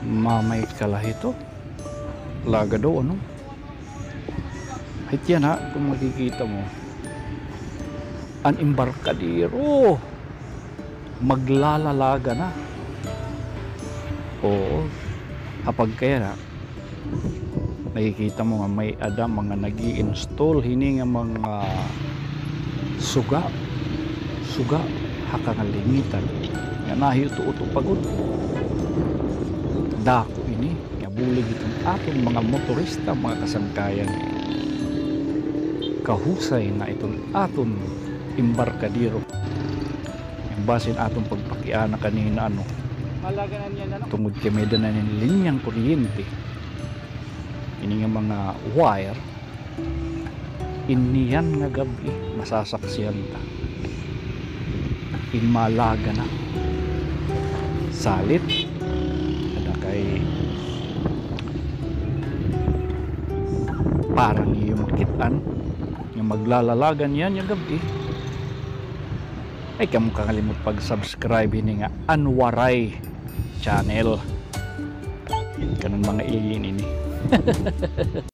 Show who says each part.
Speaker 1: mamay kalahito laga daw ano. Hit yan ha, kung makikita mo an embarkadero maglalalaga na. Oo, kapag kaya na nakikita mo nga may adam mga nag-i-install hini nga mga suga haka nga lingitan nga nahiuto-uto pagod dako ini nga bulig itong aton mga motorista, mga kasangkayan. Kahusay na itong aton embarkadero yung basin atong pagpakiana kanina ano tungod kami na ng linyang kuryente ini nga mga wire iniyan nga gabi masasaksiyan ta inmalaga na salit kada kay parang yung makitaan yung maglalalagan yan yung gabi ay kamukha kakalimot pag-subscribe ini nga Anwaray channel kanang mga ilin ini